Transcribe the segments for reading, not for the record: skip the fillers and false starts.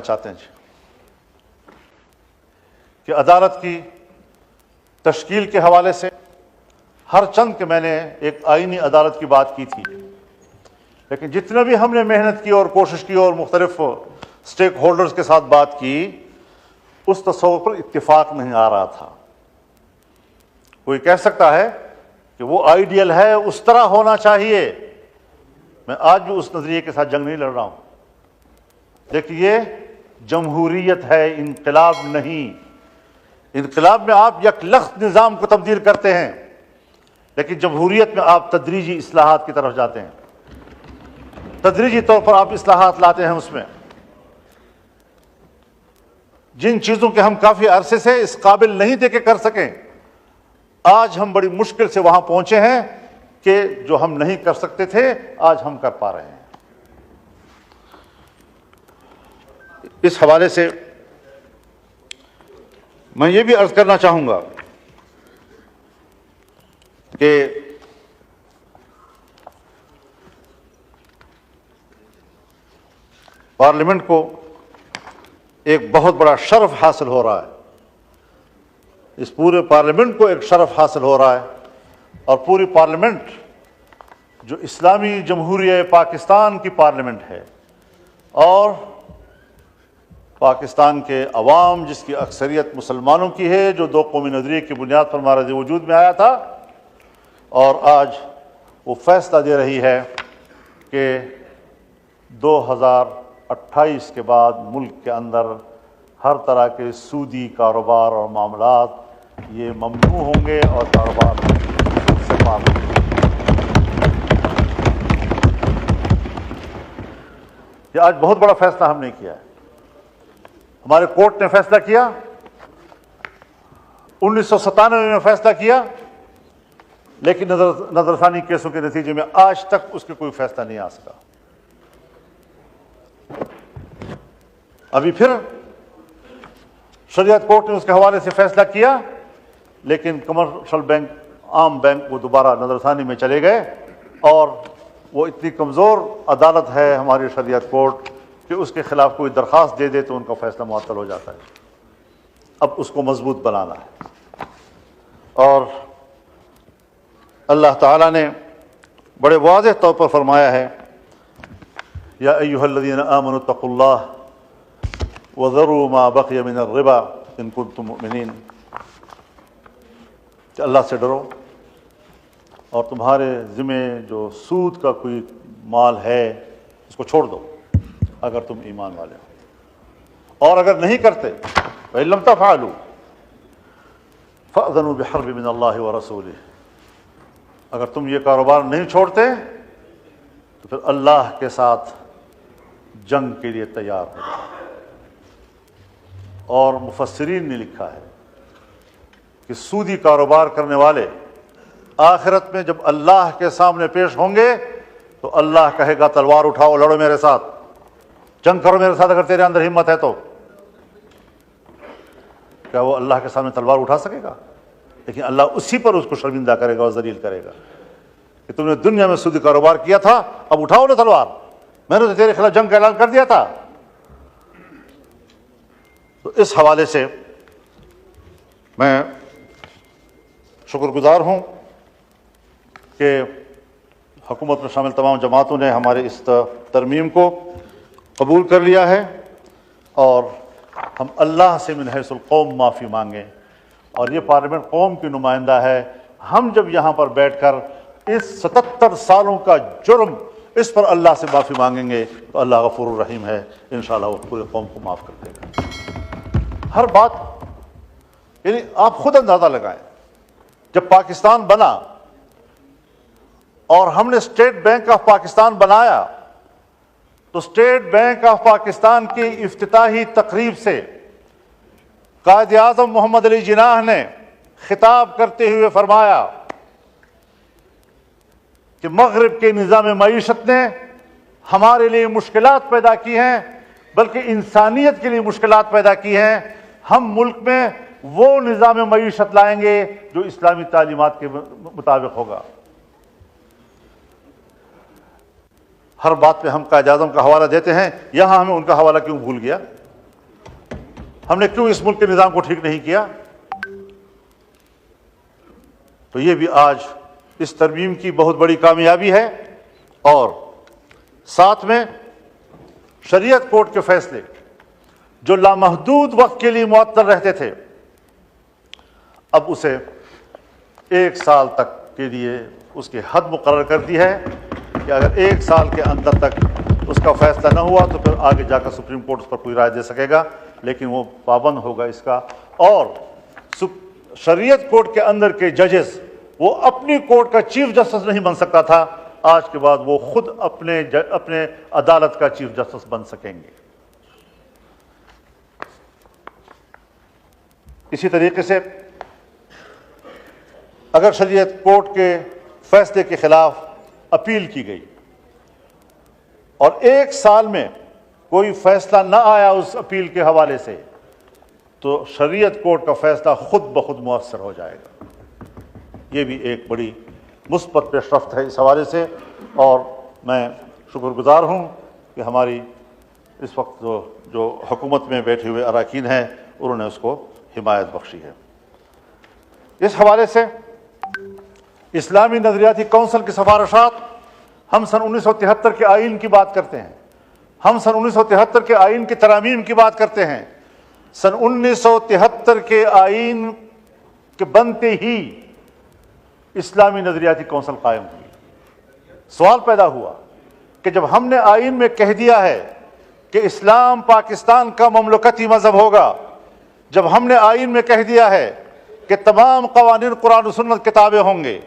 چاہتے ہیں کہ عدالت کی تشکیل کے حوالے سے ہر چند کہ میں نے ایک آئینی عدالت کی بات کی تھی، لیکن جتنا بھی ہم نے محنت کی اور کوشش کی اور مختلف سٹیک ہولڈرز کے ساتھ بات کی، اس تصور پر اتفاق نہیں آ رہا تھا۔ کوئی کہہ سکتا ہے کہ وہ آئیڈیل ہے، اس طرح ہونا چاہیے، میں آج بھی اس نظریے کے ساتھ جنگ نہیں لڑ رہا ہوں۔ لیکن یہ جمہوریت ہے، انقلاب نہیں۔ انقلاب میں آپ یک لخت نظام کو تبدیل کرتے ہیں، لیکن جمہوریت میں آپ تدریجی اصلاحات کی طرف جاتے ہیں، تدریجی طور پر آپ اصلاحات لاتے ہیں۔ اس میں جن چیزوں کے ہم کافی عرصے سے اس قابل نہیں تھے کہ کر سکیں، آج ہم بڑی مشکل سے وہاں پہنچے ہیں کہ جو ہم نہیں کر سکتے تھے آج ہم کر پا رہے ہیں۔ اس حوالے سے میں یہ بھی عرض کرنا چاہوں گا کہ پارلیمنٹ کو ایک بہت بڑا شرف حاصل ہو رہا ہے، اس پورے پارلیمنٹ کو ایک شرف حاصل ہو رہا ہے، اور پوری پارلیمنٹ جو اسلامی جمہوریہ پاکستان کی پارلیمنٹ ہے، اور پاکستان کے عوام جس کی اکثریت مسلمانوں کی ہے، جو دو قومی نظریے کی بنیاد پر ہمارا وجود میں آیا تھا، اور آج وہ فیصلہ دے رہی ہے کہ 2028 کے بعد ملک کے اندر ہر طرح کے سودی کاروبار اور معاملات یہ ممنوع ہوں گے اور کاروبار سے پاک ہوں گے۔ یہ آج بہت بڑا فیصلہ ہم نے کیا ہے۔ ہمارے کورٹ نے فیصلہ کیا، 1997 میں فیصلہ کیا، لیکن نظر ثانی کیسوں کے نتیجے میں آج تک اس کے کوئی فیصلہ نہیں آ سکا۔ ابھی پھر شریعت کورٹ نے اس کے حوالے سے فیصلہ کیا، لیکن کمرشل بینک، عام بینک، وہ دوبارہ نظر ثانی میں چلے گئے، اور وہ اتنی کمزور عدالت ہے ہماری شریعت کورٹ کہ اس کے خلاف کوئی درخواست دے دے تو ان کا فیصلہ معطل ہو جاتا ہے۔ اب اس کو مضبوط بنانا ہے، اور اللہ تعالیٰ نے بڑے واضح طور پر فرمایا ہے، یا ایھا الذین آمنوا اتقوا اللہ وذروا ما بقی من الربا ان کنتم مؤمنین، کہ اللہ سے ڈرو اور تمہارے ذمے جو سود کا کوئی مال ہے اس کو چھوڑ دو اگر تم ایمان والے ہو، اور اگر نہیں کرتے فإن لم تفعلوا فأذنوا بحرب من اللہ ورسولہ، اگر تم یہ کاروبار نہیں چھوڑتے تو پھر اللہ کے ساتھ جنگ کے لیے تیار ہو جاؤ۔ اور مفسرین نے لکھا ہے کہ سودی کاروبار کرنے والے آخرت میں جب اللہ کے سامنے پیش ہوں گے تو اللہ کہے گا تلوار اٹھاؤ، لڑو میرے ساتھ، جنگ کرو میرے ساتھ، اگر تیرے اندر ہمت ہے تو۔ کیا وہ اللہ کے سامنے تلوار اٹھا سکے گا؟ لیکن اللہ اسی پر اس کو شرمندہ کرے گا اور ذلیل کرے گا کہ تم نے دنیا میں سودی کاروبار کیا تھا، اب اٹھاؤ نا تلوار، میں نے تو تیرے خلاف جنگ کا اعلان کر دیا تھا۔ تو اس حوالے سے میں شکر گزار ہوں کہ حکومت میں شامل تمام جماعتوں نے ہمارے اس ترمیم کو قبول کر لیا ہے، اور ہم اللہ سے من حیث القوم معافی مانگیں، اور یہ پارلیمنٹ قوم کی نمائندہ ہے۔ ہم جب یہاں پر بیٹھ کر اس 77 سالوں کا جرم اس پر اللہ سے معافی مانگیں گے تو اللہ غفور الرحیم ہے، انشاءاللہ وہ پورے قوم کو معاف کر دے گا۔ ہر بات، یعنی آپ خود اندازہ لگائیں، جب پاکستان بنا اور ہم نے اسٹیٹ بینک آف پاکستان بنایا تو اسٹیٹ بینک آف پاکستان کی افتتاحی تقریب سے قائد اعظم محمد علی جناح نے خطاب کرتے ہوئے فرمایا کہ مغرب کے نظام معیشت نے ہمارے لیے مشکلات پیدا کی ہیں، بلکہ انسانیت کے لیے مشکلات پیدا کی ہیں۔ ہم ملک میں وہ نظام معیشت لائیں گے جو اسلامی تعلیمات کے مطابق ہوگا۔ ہر بات پہ ہم قائد اعظم کا حوالہ دیتے ہیں، یہاں ہمیں ان کا حوالہ کیوں بھول گیا؟ ہم نے کیوں اس ملک کے نظام کو ٹھیک نہیں کیا؟ تو یہ بھی آج اس ترمیم کی بہت بڑی کامیابی ہے، اور ساتھ میں شریعت کورٹ کے فیصلے جو لامحدود وقت کے لیے معطل رہتے تھے، اب اسے 1 سال تک کے لیے اس کی حد مقرر کر دی ہے کہ اگر 1 سال کے اندر تک اس کا فیصلہ نہ ہوا تو پھر آگے جا کر سپریم کورٹ اس پر کوئی رائے دے سکے گا، لیکن وہ پابند ہوگا اس کا۔ اور شریعت کورٹ کے اندر کے ججز وہ اپنی کورٹ کا چیف جسٹس نہیں بن سکتا تھا، آج کے بعد وہ خود اپنے عدالت کا چیف جسٹس بن سکیں گے۔ اسی طریقے سے اگر شریعت کورٹ کے فیصلے کے خلاف اپیل کی گئی اور 1 سال میں کوئی فیصلہ نہ آیا اس اپیل کے حوالے سے، تو شریعت کورٹ کا فیصلہ خود بخود مؤثر ہو جائے گا۔ یہ بھی ایک بڑی مثبت پیش رفت ہے اس حوالے سے، اور میں شکر گزار ہوں کہ ہماری اس وقت جو حکومت میں بیٹھے ہوئے اراکین ہیں انہوں نے اس کو حمایت بخشی ہے۔ اس حوالے سے اسلامی نظریاتی کونسل کی سفارشات، ہم سن 1973 کے آئین کی بات کرتے ہیں، ہم سن 1973 کے آئین کی ترامیم کی بات کرتے ہیں۔ سن 1973 کے آئین کے بنتے ہی اسلامی نظریاتی کونسل قائم ہوئی۔ سوال پیدا ہوا کہ جب ہم نے آئین میں کہہ دیا ہے کہ اسلام پاکستان کا مملکتی مذہب ہوگا، جب ہم نے آئین میں کہہ دیا ہے کہ تمام قوانین قرآن و سنت کتابیں ہوں گے،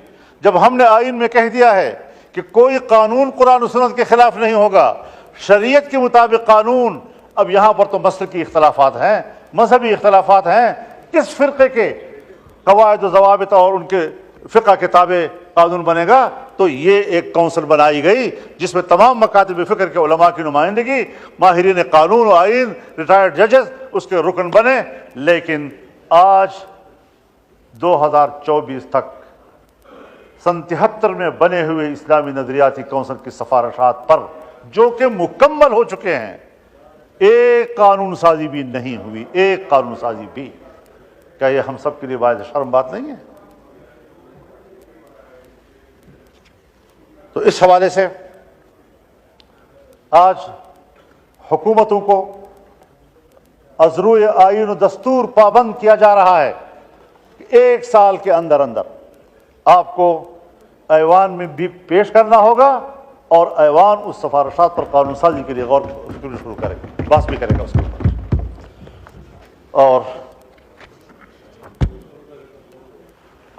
جب ہم نے آئین میں کہہ دیا ہے کہ کوئی قانون قرآن و سنت کے خلاف نہیں ہوگا، شریعت کے مطابق قانون، اب یہاں پر تو مسلکی اختلافات ہیں، مذہبی اختلافات ہیں، کس فرقے کے قواعد و ضوابط اور ان کے فقہ کتابیں قانون بنے گا؟ تو یہ ایک کونسل بنائی گئی جس میں تمام مکاتب فکر کے علماء کی نمائندگی، ماہرین قانون و آئین، ریٹائرڈ ججز اس کے رکن بنے۔ لیکن آج 2024 تک سن 73 میں بنے ہوئے اسلامی نظریاتی کونسل کی سفارشات پر جو کہ مکمل ہو چکے ہیں، ایک قانون سازی بھی نہیں ہوئی، ایک قانون سازی بھی۔ کیا یہ ہم سب کے لیے باعث شرم بات نہیں ہے؟ تو اس حوالے سے آج حکومتوں کو ازروع آئین و دستور پابند کیا جا رہا ہے کہ 1 سال کے اندر آپ کو ایوان میں بھی پیش کرنا ہوگا، اور ایوان اس سفارشات پر قانون سازی کے لیے غور و فکر شروع کرے گا، بحث بھی کرے گا اس کے اوپر۔ اور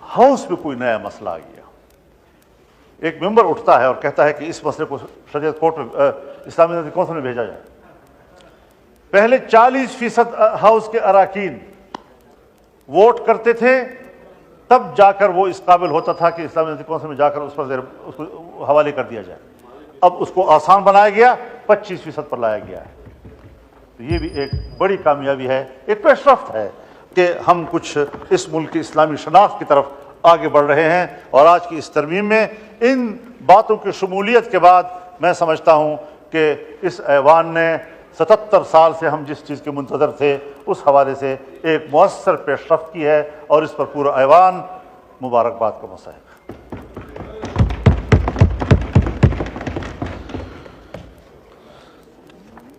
ہاؤس میں کوئی نیا مسئلہ آ گیا، ایک ممبر اٹھتا ہے اور کہتا ہے کہ اس مسئلے کو شریعت کورٹ میں اسلامی نظریاتی کونسل میں بھیجا جائے۔ پہلے 40% ہاؤس کے اراکین ووٹ کرتے تھے، تب جا کر وہ اس قابل ہوتا تھا کہ اسلامی نظریاتی کونسل میں جا کر اس کو حوالے کر دیا جائے۔ اب اس کو آسان بنایا گیا، 25% پر لایا گیا ہے۔ تو یہ بھی ایک بڑی کامیابی ہے، ایک پیش رفت ہے کہ ہم کچھ اس ملک کی اسلامی شناخت کی طرف آگے بڑھ رہے ہیں۔ اور آج کی اس ترمیم میں ان باتوں کی شمولیت کے بعد میں سمجھتا ہوں کہ اس ایوان نے 77 سال سے ہم جس چیز کے منتظر تھے اس حوالے سے ایک مؤثر پیش رفت کی ہے، اور اس پر پورا ایوان مبارکباد کا مستحق ہے۔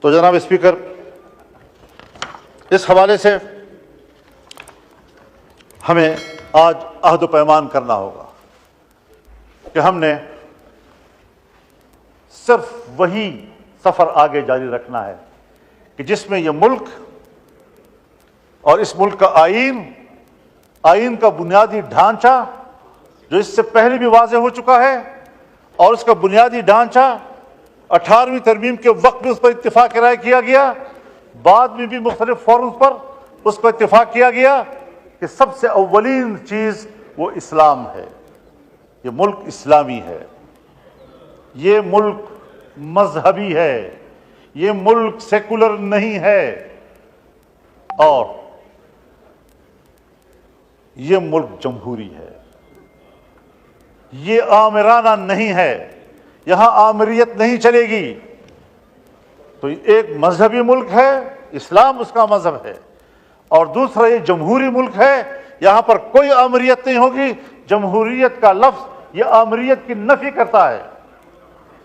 تو جناب اسپیکر، اس حوالے سے ہمیں آج عہد و پیمان کرنا ہوگا کہ ہم نے صرف وہی سفر آگے جاری رکھنا ہے کہ جس میں یہ ملک اور اس ملک کا آئین کا بنیادی ڈھانچہ جو اس سے پہلے بھی واضح ہو چکا ہے، اور اس کا بنیادی ڈھانچہ 18ویں ترمیم کے وقت میں اس پر اتفاق رائے کیا گیا، بعد میں بھی مختلف فورمز پر اس پر اتفاق کیا گیا کہ سب سے اولین چیز وہ اسلام ہے۔ یہ ملک اسلامی ہے، یہ ملک مذہبی ہے، یہ ملک سیکولر نہیں ہے، اور یہ ملک جمہوری ہے، یہ آمرانہ نہیں ہے، یہاں آمریت نہیں چلے گی۔ تو ایک مذہبی ملک ہے، اسلام اس کا مذہب ہے، اور دوسرا یہ جمہوری ملک ہے، یہاں پر کوئی آمریت نہیں ہوگی، جمہوریت کا لفظ یہ آمریت کی نفی کرتا ہے۔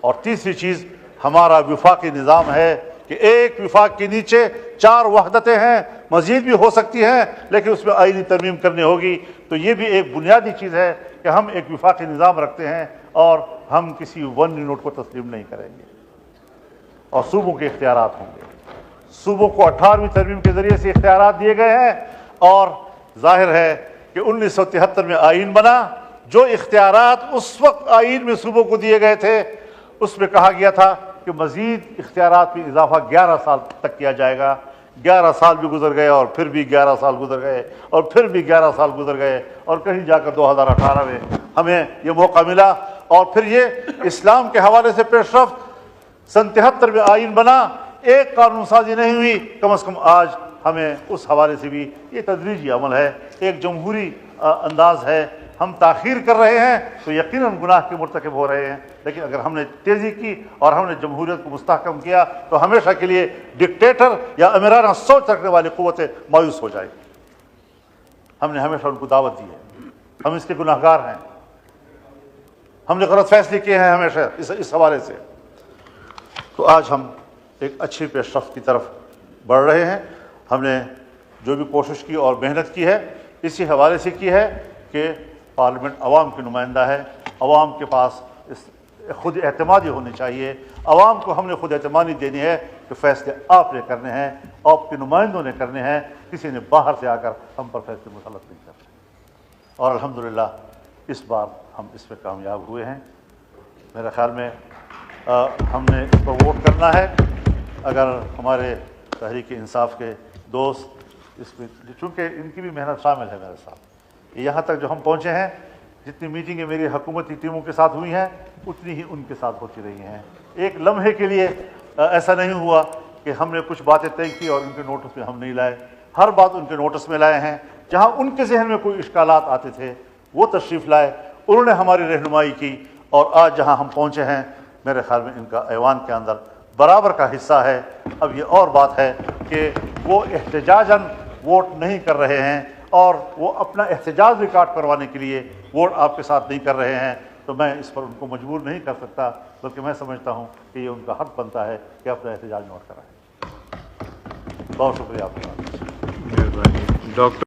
اور تیسری چیز ہمارا وفاقی نظام ہے کہ ایک وفاق کے نیچے 4 وحدتیں ہیں، مزید بھی ہو سکتی ہیں لیکن اس میں آئینی ترمیم کرنی ہوگی۔ تو یہ بھی ایک بنیادی چیز ہے کہ ہم ایک وفاقی نظام رکھتے ہیں اور ہم کسی ون نوٹ کو تسلیم نہیں کریں گے، اور صوبوں کے اختیارات ہوں گے۔ صوبوں کو 18ویں ترمیم کے ذریعے سے اختیارات دیے گئے ہیں، اور ظاہر ہے کہ 1973 میں آئین بنا، جو اختیارات اس وقت آئین میں صوبوں کو دیے گئے تھے اس میں کہا گیا تھا کہ مزید اختیارات میں اضافہ 11 سال تک کیا جائے گا۔ 11 سال بھی گزر گئے، اور پھر بھی 11 سال گزر گئے، اور پھر بھی 11 سال گزر گئے، اور کہیں جا کر 2018 میں ہمیں یہ موقع ملا۔ اور پھر یہ اسلام کے حوالے سے پیش رفت، سن 73 میں آئین بنا، ایک قانون سازی نہیں ہوئی، کم از کم آج ہمیں اس حوالے سے بھی یہ تدریجی عمل ہے، ایک جمہوری انداز ہے۔ ہم تاخیر کر رہے ہیں تو یقیناً گناہ کے مرتکب ہو رہے ہیں، لیکن اگر ہم نے تیزی کی اور ہم نے جمہوریت کو مستحکم کیا تو ہمیشہ کے لیے ڈکٹیٹر یا امیرانہ سوچ رکھنے والی قوتیں مایوس ہو جائیں گی۔ ہم نے ہمیشہ ان کو دعوت دی ہے، ہم اس کے گناہ گار ہیں، ہم نے غلط فیصلے کیے ہیں ہمیشہ اس حوالے سے۔ تو آج ہم ایک اچھی پیش رفت کی طرف بڑھ رہے ہیں۔ ہم نے جو بھی کوشش کی اور محنت کی ہے اسی حوالے سے کی ہے کہ پارلیمنٹ عوام کی نمائندہ ہے، عوام کے پاس خود اعتمادی ہونی چاہیے، عوام کو ہم نے خود اعتمادی دینی ہے کہ فیصلے آپ نے کرنے ہیں، آپ کے نمائندوں نے کرنے ہیں، کسی نے باہر سے آ کر ہم پر فیصلے مسلط نہیں کرنے۔ اور الحمدللہ اس بار ہم اس میں کامیاب ہوئے ہیں۔ میرے خیال میں ہم نے اس پر ووٹ کرنا ہے۔ اگر ہمارے تحریک انصاف کے دوست اس میں، چونکہ ان کی بھی محنت شامل ہے میرے ساتھ، یہاں تک جو ہم پہنچے ہیں، جتنی میٹنگیں میری حکومتی ٹیموں کے ساتھ ہوئی ہیں اتنی ہی ان کے ساتھ ہوتی رہی ہیں۔ ایک لمحے کے لیے ایسا نہیں ہوا کہ ہم نے کچھ باتیں طے کی اور ان کے نوٹس میں ہم نہیں لائے، ہر بات ان کے نوٹس میں لائے ہیں۔ جہاں ان کے ذہن میں کوئی اشکالات آتے تھے وہ تشریف لائے، انہوں نے ہماری رہنمائی کی، اور آج جہاں ہم پہنچے ہیں میرے خیال میں ان کا ایوان کے اندر برابر کا حصہ ہے۔ اب یہ اور بات ہے کہ وہ احتجاجاً ووٹ نہیں کر رہے ہیں، اور وہ اپنا احتجاج ریکارڈ کروانے کے لیے ووٹ آپ کے ساتھ نہیں کر رہے ہیں، تو میں اس پر ان کو مجبور نہیں کر سکتا، بلکہ میں سمجھتا ہوں کہ یہ ان کا حق بنتا ہے کہ اپنا احتجاج نوٹ کرائیں۔ بہت شکریہ آپ کا۔ مہربانی ڈاکٹر